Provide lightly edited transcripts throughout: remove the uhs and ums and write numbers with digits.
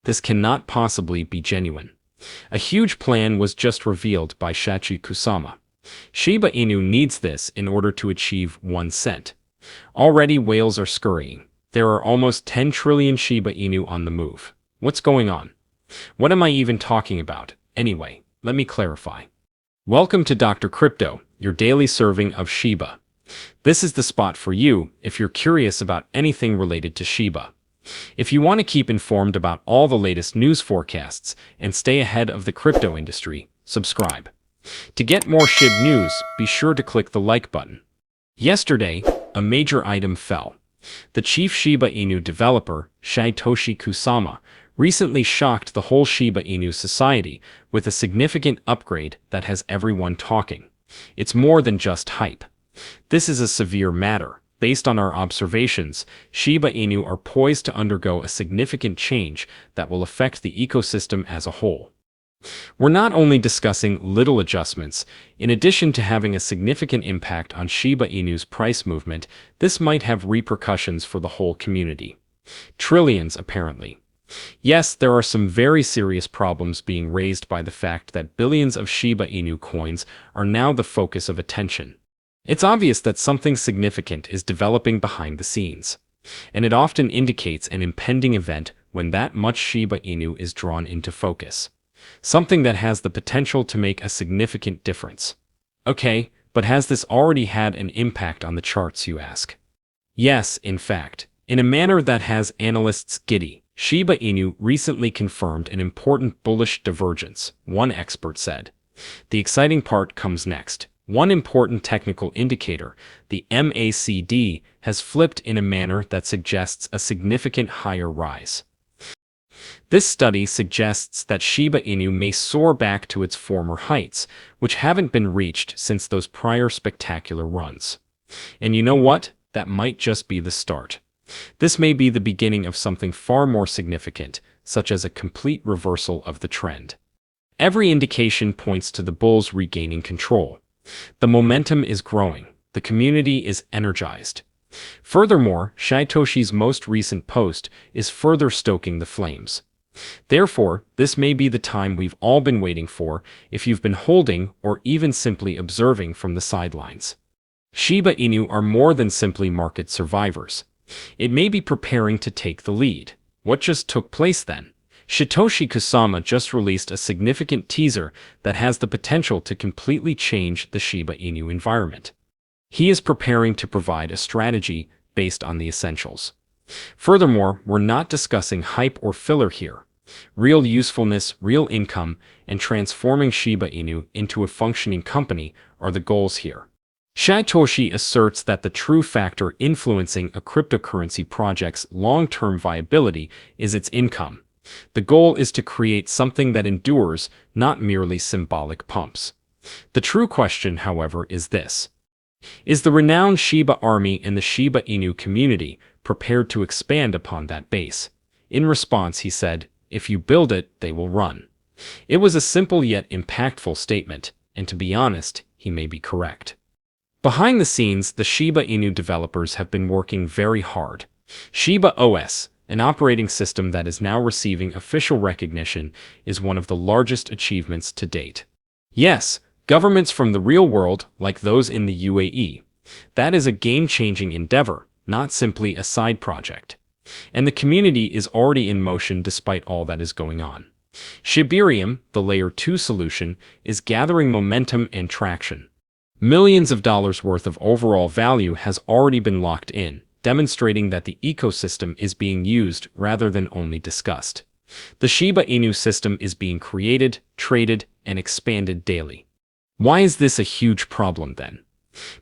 This cannot possibly be genuine. A huge plan was just revealed by Satoshi Kusama. Shiba Inu needs this in order to achieve 1 cent. Already whales are scurrying. There are almost 10 trillion Shiba Inu on the move. What's going on? What am I even talking about? Anyway, let me clarify. Welcome to Dr. Crypto, your daily serving of Shiba. This is the spot for you if you're curious about anything related to Shiba. If you want to keep informed about all the latest news forecasts and stay ahead of the crypto industry, subscribe. To get more Shib news, be sure to click the like button. Yesterday, a major item fell. The chief Shiba Inu developer, Satoshi Kusama, recently shocked the whole Shiba Inu society with a significant upgrade that has everyone talking. It's more than just hype. This is a severe matter. Based on our observations, Shiba Inu are poised to undergo a significant change that will affect the ecosystem as a whole. We're not only discussing little adjustments. In addition to having a significant impact on Shiba Inu's price movement, this might have repercussions for the whole community. Trillions, apparently. Yes, there are some very serious problems being raised by the fact that billions of Shiba Inu coins are now the focus of attention. It's obvious that something significant is developing behind the scenes, and it often indicates an impending event when that much Shiba Inu is drawn into focus. Something that has the potential to make a significant difference. Okay, but has this already had an impact on the charts, you ask? Yes, in fact, in a manner that has analysts giddy. Shiba Inu recently confirmed an important bullish divergence, one expert said. The exciting part comes next. One important technical indicator, the MACD, has flipped in a manner that suggests a significant higher rise. This study suggests that Shiba Inu may soar back to its former heights, which haven't been reached since those prior spectacular runs. And you know what? That might just be the start. This may be the beginning of something far more significant, such as a complete reversal of the trend. Every indication points to the bulls regaining control. The momentum is growing. The community is energized. Furthermore, Satoshi's most recent post is further stoking the flames. Therefore, this may be the time we've all been waiting for if you've been holding or even simply observing from the sidelines. Shiba Inu are more than simply market survivors. It may be preparing to take the lead. What just took place then? Satoshi Kusama just released a significant teaser that has the potential to completely change the Shiba Inu environment. He is preparing to provide a strategy based on the essentials. Furthermore, we're not discussing hype or filler here. Real usefulness, real income, and transforming Shiba Inu into a functioning company are the goals here. Satoshi asserts that the true factor influencing a cryptocurrency project's long-term viability is its income. The goal is to create something that endures, not merely symbolic pumps. The true question, however, is this. Is the renowned Shiba army and the Shiba Inu community prepared to expand upon that base? In response, he said, "If you build it, they will run." It was a simple yet impactful statement, and to be honest, he may be correct. Behind the scenes, the Shiba Inu developers have been working very hard. Shiba OS, an operating system that is now receiving official recognition, is one of the largest achievements to date. Yes, governments from the real world, like those in the UAE. That is a game-changing endeavor, not simply a side project. And the community is already in motion despite all that is going on. Shibarium, the Layer 2 solution, is gathering momentum and traction. Millions of dollars worth of overall value has already been locked in, demonstrating that the ecosystem is being used rather than only discussed. The Shiba Inu system is being created, traded, and expanded daily. Why is this a huge problem then?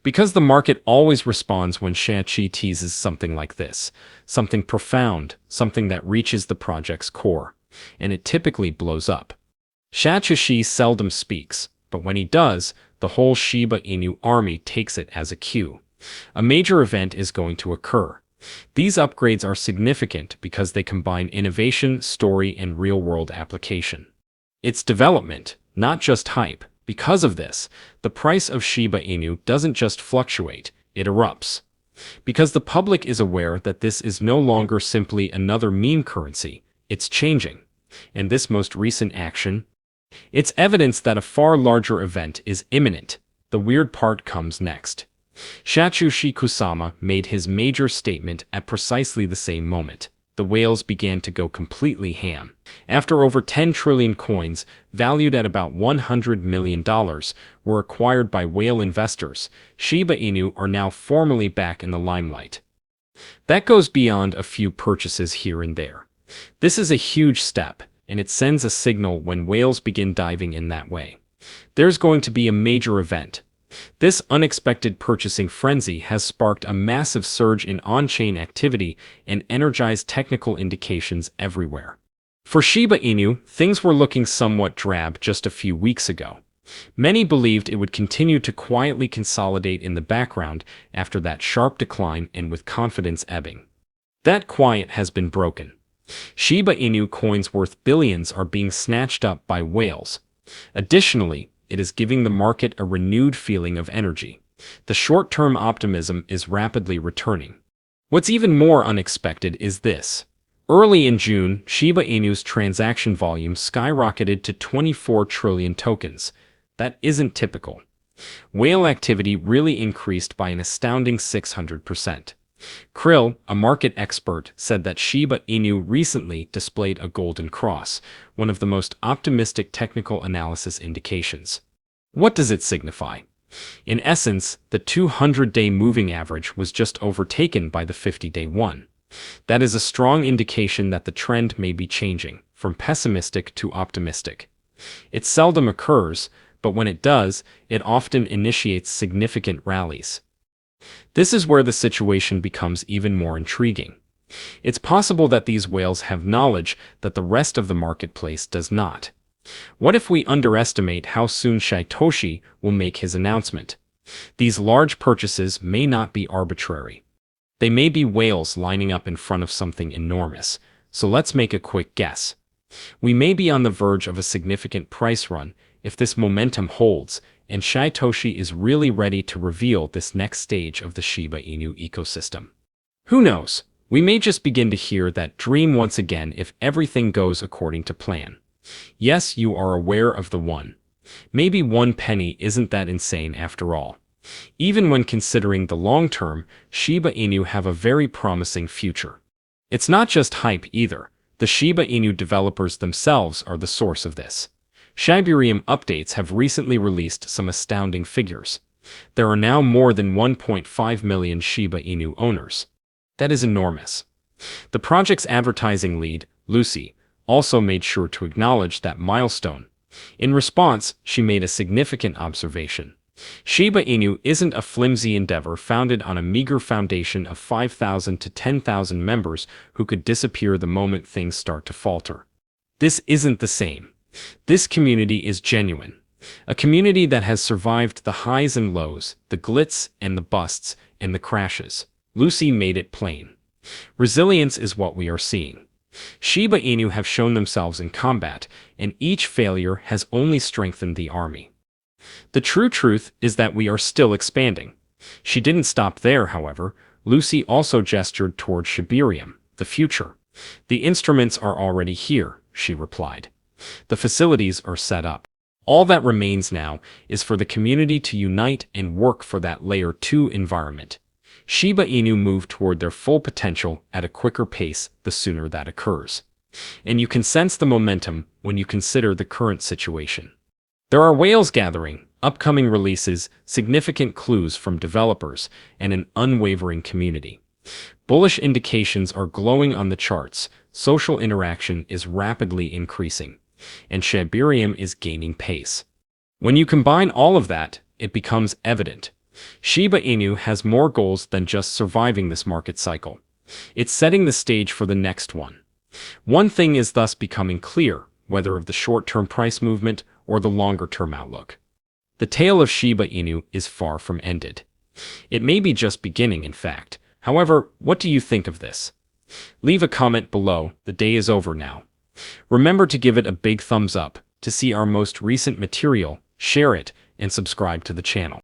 Because the market always responds when Satoshi teases something like this, something profound, something that reaches the project's core, and it typically blows up. Satoshi seldom speaks, but when he does, the whole Shiba Inu army takes it as a cue. A major event is going to occur. These upgrades are significant because they combine innovation, story, and real-world application. It's development, not just hype. Because of this, the price of Shiba Inu doesn't just fluctuate, it erupts. Because the public is aware that this is no longer simply another meme currency, it's changing. And this most recent action? It's evidence that a far larger event is imminent. The weird part comes next. Satoshi Kusama made his major statement at precisely the same moment. The whales began to go completely ham. After over 10 trillion coins, valued at about $100 million, were acquired by whale investors, Shiba Inu are now formally back in the limelight. That goes beyond a few purchases here and there. This is a huge step, and it sends a signal when whales begin diving in that way. There's going to be a major event. This unexpected purchasing frenzy has sparked a massive surge in on-chain activity and energized technical indications everywhere. For Shiba Inu, things were looking somewhat drab just a few weeks ago. Many believed it would continue to quietly consolidate in the background after that sharp decline and with confidence ebbing. That quiet has been broken. Shiba Inu coins worth billions are being snatched up by whales. Additionally, it is giving the market a renewed feeling of energy. The short-term optimism is rapidly returning. What's even more unexpected is this. Early in June, Shiba Inu's transaction volume skyrocketed to 24 trillion tokens. That isn't typical. Whale activity really increased by an astounding 600%. Krill, a market expert, said that Shiba Inu recently displayed a golden cross, one of the most optimistic technical analysis indications. What does it signify? In essence, the 200-day moving average was just overtaken by the 50-day one. That is a strong indication that the trend may be changing, from pessimistic to optimistic. It seldom occurs, but when it does, it often initiates significant rallies. This is where the situation becomes even more intriguing. It's possible that these whales have knowledge that the rest of the marketplace does not. What if we underestimate how soon Satoshi will make his announcement? These large purchases may not be arbitrary. They may be whales lining up in front of something enormous. So let's make a quick guess. We may be on the verge of a significant price run if this momentum holds, and Satoshi is really ready to reveal this next stage of the Shiba Inu ecosystem. Who knows? We may just begin to hear that dream once again if everything goes according to plan. Yes, you are aware of the one. Maybe 1 penny isn't that insane after all. Even when considering the long term, Shiba Inu have a very promising future. It's not just hype either. The Shiba Inu developers themselves are the source of this. Shibarium updates have recently released some astounding figures. There are now more than 1.5 million Shiba Inu owners. That is enormous. The project's advertising lead, Lucy, also made sure to acknowledge that milestone. In response, she made a significant observation. Shiba Inu isn't a flimsy endeavor founded on a meager foundation of 5,000 to 10,000 members who could disappear the moment things start to falter. This isn't the same. This community is genuine. A community that has survived the highs and lows, the glitz and the busts, and the crashes. Lucy made it plain. Resilience is what we are seeing. Shiba Inu have shown themselves in combat, and each failure has only strengthened the army. The true truth is that we are still expanding. She didn't stop there, however. Lucy also gestured toward Shibarium, the future. The instruments are already here, she replied. The facilities are set up. All that remains now is for the community to unite and work for that Layer 2 environment. Shiba Inu move toward their full potential at a quicker pace the sooner that occurs. And you can sense the momentum when you consider the current situation. There are whales gathering, upcoming releases, significant clues from developers, and an unwavering community. Bullish indications are glowing on the charts, social interaction is rapidly increasing, and Shibarium is gaining pace. When you combine all of that, it becomes evident. Shiba Inu has more goals than just surviving this market cycle. It's setting the stage for the next one. One thing is thus becoming clear, whether of the short-term price movement or the longer-term outlook. The tale of Shiba Inu is far from ended. It may be just beginning, in fact. However, what do you think of this? Leave a comment below. The day is over now. Remember to give it a big thumbs up. To see our most recent material, share it, and subscribe to the channel.